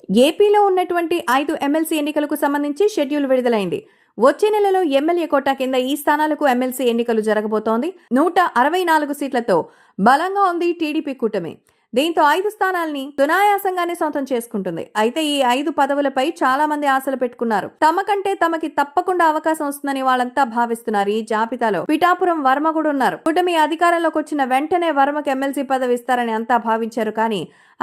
ఏపీలో ఉన్నటువంటి 5 ఎమ్మెల్సీ ఎన్నికలకు సంబంధించి షెడ్యూల్ విడుదలైంది. వచ్చే నెలలో ఎమ్మెల్యే కోటా కింద ఈ స్థానాలకు ఎమ్మెల్సీ ఎన్నికలు జరగబోతోంది. 164 సీట్లతో బలంగా ఉంది టీడీపీ కూటమి. దీంతో 5 స్థానాల్ని సునాయాసంగానే సొంతం చేసుకుంటుంది. అయితే ఈ 5 పదవులపై చాలా మంది ఆశలు పెట్టుకున్నారు. తమకంటే తమకి తప్పకుండా అవకాశం వస్తుందని వాళ్ళంతా భావిస్తున్నారు. ఈ జాబితాలో పిఠాపురం వర్మ కూడా ఉన్నారు. కూటమి అధికారంలోకి వచ్చిన వెంటనే వర్మకి ఎమ్మెల్సీ పదవి ఇస్తారని అంతా భావించారు. కానీ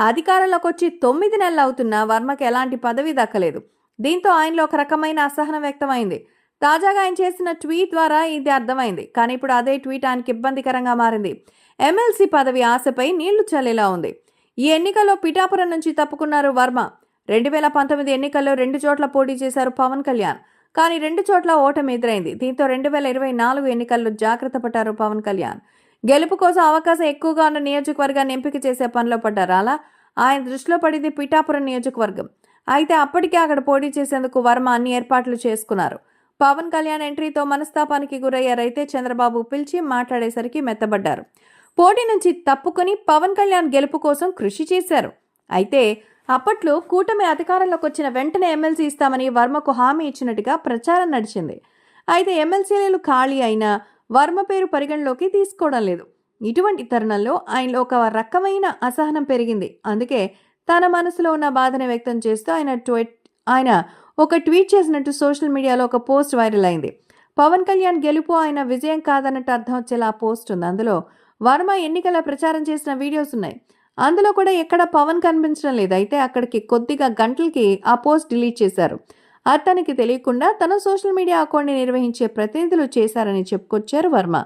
అధికారంలోకి వచ్చి 9 నెలలు అవుతున్నా వర్మకి ఎలాంటి పదవి దక్కలేదు. దీంతో ఆయనలో ఒక రకమైన అసహనం వ్యక్తమైంది. తాజాగా ఆయన చేసిన ట్వీట్ ద్వారా ఇది అర్థమైంది. కానీ ఇప్పుడు అదే ట్వీట్ ఆయనకి ఇబ్బందికరంగా మారింది. ఎమ్మెల్సీ పదవి ఆశపై నీళ్లు చల్లేలా ఉంది. ఈ ఎన్నికల్లో పిఠాపురం నుంచి తప్పుకున్నారు వర్మ. 2019 ఎన్నికల్లో 2 చోట్ల పోటీ చేశారు పవన్ కళ్యాణ్. కానీ 2 చోట్ల ఓటమి ఎదురైంది. దీంతో 2024 ఎన్నికల్లో జాగ్రత్త పడ్డారు పవన్ కళ్యాణ్. గెలుపు కోసం అవకాశం ఎక్కువగా ఉన్న నియోజకవర్గాన్ని ఎంపిక చేసే పనిలో పడ్డారు. అలా ఆయన దృష్టిలో పడింది పిఠాపురం నియోజకవర్గం. అయితే అప్పటికే అక్కడ పోటీ చేసేందుకు వర్మ అన్ని ఏర్పాట్లు చేసుకున్నారు. పవన్ కళ్యాణ్ ఎంట్రీతో మనస్తాపానికి గురయ్యారైతే చంద్రబాబు పిలిచి మాట్లాడేసరికి మెత్తబడ్డారు. పోటీ నుంచి తప్పుకొని పవన్ కళ్యాణ్ గెలుపు కోసం కృషి చేశారు. అయితే అప్పట్లో కూటమి అధికారంలోకి వచ్చిన వెంటనే ఎమ్మెల్సీ ఇస్తామని వర్మకు హామీ ఇచ్చినట్టుగా ప్రచారం నడిచింది. అయితే ఎమ్మెల్సీలు ఖాళీ అయినా వర్మ పేరు పరిగణలోకి తీసుకోవడం లేదు. ఇటువంటి తరుణంలో ఆయనలో ఒక రకమైన అసహనం పెరిగింది. అందుకే తన మనసులో ఉన్న బాధను వ్యక్తం చేస్తూ ఆయన ఒక ట్వీట్ చేసినట్టు సోషల్ మీడియాలో ఒక పోస్ట్ వైరల్ అయింది. పవన్ కళ్యాణ్ గెలుపు ఆయన విజయం కాదన్నట్టు అర్థం వచ్చేలా ఆ పోస్ట్ ఉంది. అందులో వర్మ ఎన్నికల ప్రచారం చేసిన వీడియోస్ ఉన్నాయి. అందులో కూడా ఎక్కడ పవన్ కనిపించడం లేదు. అయితే అక్కడికి కొద్దిగా గంటలకి ఆ పోస్ట్ డిలీట్ చేశారు. అతనికి తెలియకుండా తన సోషల్ మీడియా అకౌంట్ని నిర్వహించే ప్రతినిధులు చేశారని చెప్పుకొచ్చారు వర్మ.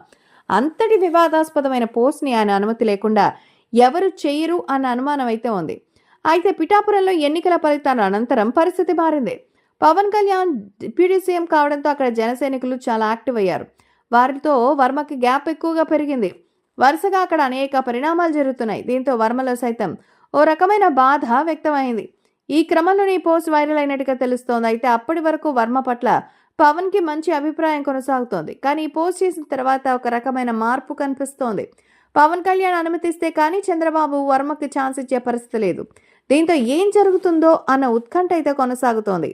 అంతటి వివాదాస్పదమైన పోస్ట్ని ఆయన అనుమతి లేకుండా ఎవరు చేయరు అన్న అనుమానం అయితే ఉంది. అయితే పిఠాపురంలో ఎన్నికల ఫలితాల అనంతరం పరిస్థితి మారింది. పవన్ కళ్యాణ్ డిప్యూటీ సీఎం కావడంతో అక్కడ జనసైనికులు చాలా యాక్టివ్ అయ్యారు. వారితో వర్మకి గ్యాప్ ఎక్కువగా పెరిగింది. వరుసగా అక్కడ అనేక పరిణామాలు జరుగుతున్నాయి. దీంతో వర్మలో సైతం ఓ రకమైన బాధ వ్యక్తమైంది. ఈ క్రమంలోనే ఈ పోస్ట్ వైరల్ అయినట్టుగా తెలుస్తోంది. అయితే అప్పటి వరకు వర్మ పట్ల పవన్ కి మంచి అభిప్రాయం కొనసాగుతోంది. కానీ ఈ పోస్ట్ చేసిన తర్వాత ఒక రకమైన మార్పు కనిపిస్తోంది. పవన్ కళ్యాణ్ అనుమతిస్తే కానీ చంద్రబాబు వర్మకి ఛాన్స్ ఇచ్చే పరిస్థితి లేదు. దీంతో ఏం జరుగుతుందో అన్న ఉత్కంఠ అయితే కొనసాగుతోంది.